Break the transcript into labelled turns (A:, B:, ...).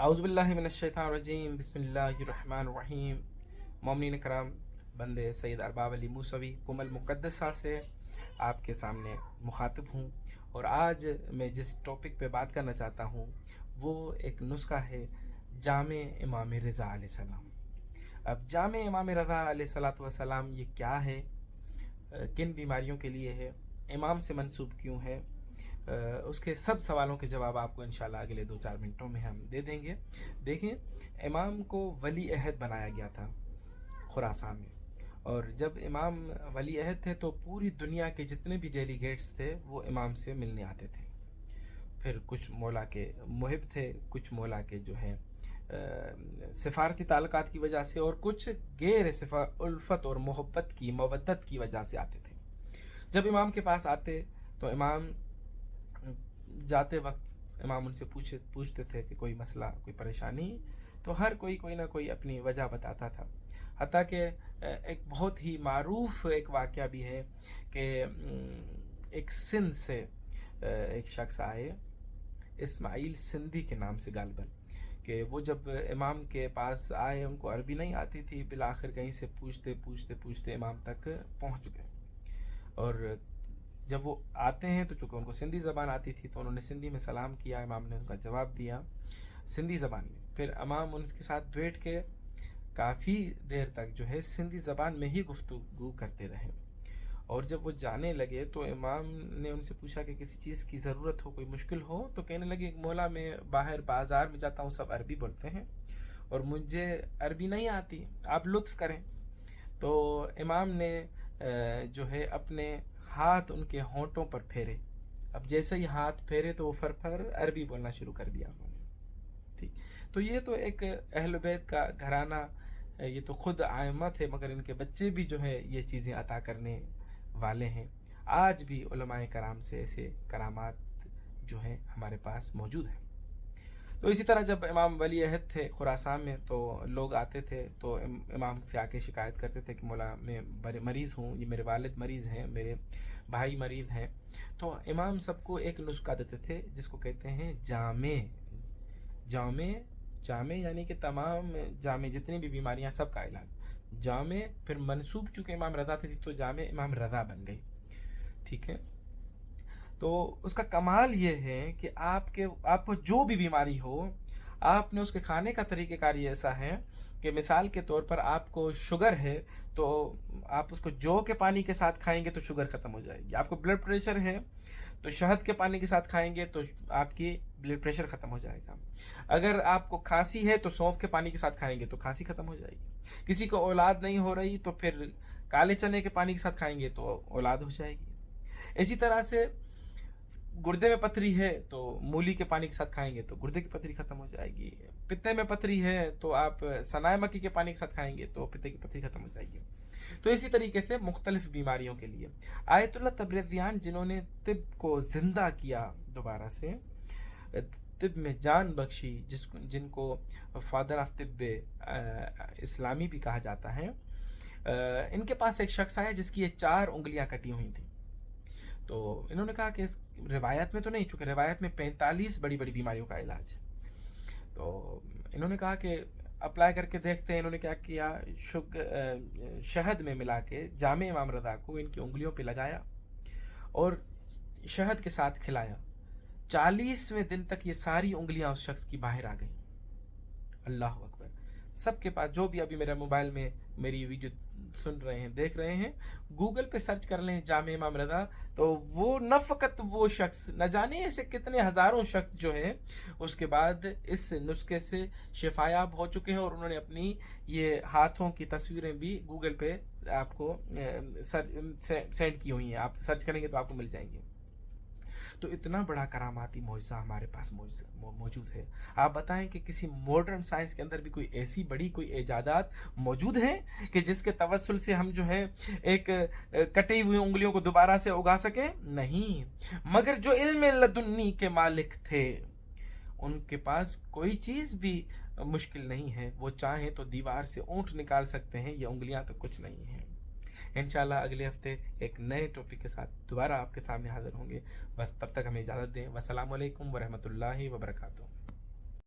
A: आउज़ुबिल्लाहि मिनश्शैतानिर्रजीम बिस्मिल्लाहिर्रहमानिर्रहीम। मोमिनीन करम, बंदे सैयद अरबाब अली मूसवी कुमल मुक़द्दसा से आपके सामने मुखातिब हूँ। और आज मैं जिस टॉपिक पे बात करना चाहता हूँ वो एक नुस्ख़ा है जामे इमाम रज़ा अलैहिस्सलाम। अब जामे इमाम रज़ा अलैहिस्सलाम ये क्या है, किन बीमारियों के लिए है, इमाम से मंसूब क्यों है, उसके सब सवालों के जवाब आपको इंशाल्लाह अगले 2-4 मिनटों में हम दे देंगे। देखिए, इमाम को वली अहद बनाया गया था खुरासान में, और जब इमाम वली अहद थे तो पूरी दुनिया के जितने भी डेलीगेट्स थे वो इमाम से मिलने आते थे। फिर कुछ मौला के मुहिब थे, कुछ मौला के जो है सिफारती ताल्लुकात की वजह से, और कुछ गैर उल्फत और मोहब्बत की मवद्दत की वजह से आते थे। जब इमाम के पास आते तो इमाम जाते वक्त इमाम उनसे पूछते थे कि कोई मसला, कोई परेशानी, तो हर कोई ना कोई अपनी वजह बताता था। हत्ता कि एक बहुत ही मारूफ एक वाक़या भी है कि एक सिंध से एक शख्स आए, इस्माइल सिंधी के नाम से गालिबन, कि वो जब इमाम के पास आए, उनको अरबी नहीं आती थी, बिल आखिर कहीं से पूछते इमाम तक पहुँच गए। और जब वो आते हैं तो चूँकि उनको सिंधी ज़बान आती थी तो उन्होंने सिंधी में सलाम किया, इमाम ने उनका जवाब दिया सिंधी ज़बान में। फिर इमाम उनके साथ बैठ के काफ़ी देर तक जो है सिंधी ज़बान में ही गुफ्तगू करते रहे। और जब वो जाने लगे तो इमाम ने उनसे पूछा कि किसी चीज़ की ज़रूरत हो, कोई मुश्किल हो, तो कहने लगे मौला मैं बाहर बाज़ार में जाता हूँ, सब अरबी बोलते हैं और मुझे अरबी नहीं आती, आप लुत्फ़ करें। तो इमाम ने जो है अपने हाथ उनके होंठों पर फेरे। अब जैसे ही हाथ फेरे तो वो फर अरबी बोलना शुरू कर दिया उन्होंने। ठीक, तो ये तो एक अहल बैत का घराना, ये तो ख़ुद आइम्मत है, मगर इनके बच्चे भी जो है ये चीज़ें अता करने वाले हैं। आज भी उलमाए कराम से ऐसे करामात जो हैं हमारे पास मौजूद हैं। तो इसी तरह जब इमाम वली अहद थे खुरासान में तो लोग आते थे तो इमाम से आके शिकायत करते थे कि मौला मैं मरीज़ हूँ, ये मेरे वालिद मरीज़ हैं, मेरे भाई मरीज़ हैं। तो इमाम सबको एक नुस्खा देते थे जिसको कहते हैं जामे। जामे जामे यानी कि तमाम जामे, जितनी भी बीमारियाँ, सब का इलाज जामे। फिर मनसूब चूँकि इमाम रज़ा थी तो जामे इमाम रज़ा बन गई। ठीक है, तो उसका कमाल ये है कि आपको जो भी बीमारी हो, आपने उसके खाने का तरीक़ेकार ये ऐसा है कि मिसाल के तौर पर आपको शुगर है तो आप उसको जौ के पानी के साथ खाएंगे तो शुगर ख़त्म हो जाएगी। आपको ब्लड प्रेशर है तो शहद के पानी के साथ खाएंगे तो आपकी ब्लड प्रेशर ख़त्म हो जाएगा। अगर आपको खांसी है तो सौंफ के पानी के साथ खाएंगे तो खांसी ख़त्म हो जाएगी। किसी को औलाद नहीं हो रही तो फिर काले चने के पानी के साथ खाएंगे तो औलाद हो जाएगी। इसी तरह से गुर्दे में पथरी है तो मूली के पानी के साथ खाएंगे तो गुर्दे की पथरी ख़त्म हो जाएगी। पित्ते में पथरी है तो आप सनाए मक्की के पानी के साथ खाएंगे तो पित्ते की पथरी ख़त्म हो जाएगी। तो इसी तरीके से मुख्तलिफ़ बीमारियों के लिए आयतुल्लाह तबरेज़ियान, जिन्होंने तिब को ज़िंदा किया दोबारा से, तिब में जान बख्शी, जिनको फादर ऑफ तिब इस्लामी भी कहा जाता है, इनके पास एक शख्स आया जिसकी ये 4 उंगलियां कटी हुई थी। तो इन्होंने कहा कि रिवायत में तो नहीं, चूँकि रिवायत में 45 बड़ी बड़ी बीमारियों का इलाज है, तो इन्होंने कहा कि अप्लाई करके देखते हैं। इन्होंने क्या किया, शहद में मिला के जामे इमाम रज़ा को इनकी उंगलियों पे लगाया और शहद के साथ खिलाया। 40वें दिन तक ये सारी उंगलियां उस शख्स की बाहर आ गई। अल्लाह अकबर। सबके पास, जो भी अभी मेरे मोबाइल में मेरी वीडियो सुन रहे हैं, देख रहे हैं, गूगल पे सर्च कर लें जामे इमाम रज़ा, तो वो न फ़कत वो शख्स, न जाने ऐसे कितने हज़ारों शख्स जो है उसके बाद इस नुस्खे से शिफायाब हो चुके हैं। और उन्होंने अपनी ये हाथों की तस्वीरें भी गूगल पे आपको सेंड की हुई हैं, आप सर्च करेंगे तो आपको मिल जाएंगी। तो इतना बड़ा करामाती मौजज़ा हमारे पास मौजूद है। आप बताएं कि किसी मॉडर्न साइंस के अंदर भी कोई ऐसी बड़ी कोई इजादात मौजूद हैं कि जिसके तवस्सुल से हम जो है एक कटी हुई उंगलियों को दोबारा से उगा सकें? नहीं। मगर जो इल्म लदुन्नी के मालिक थे, उनके पास कोई चीज़ भी मुश्किल नहीं है। वो चाहें तो दीवार से ऊँट निकाल सकते हैं, ये उंगलियां तो कुछ नहीं हैं। इंशाल्लाह अगले हफ्ते एक नए टॉपिक के साथ दोबारा आपके सामने हाज़िर होंगे। बस तब तक हमें इजाज़त दें। वस्सलामु अलैकुम वरहमतुल्लाहि वबरकातुहू।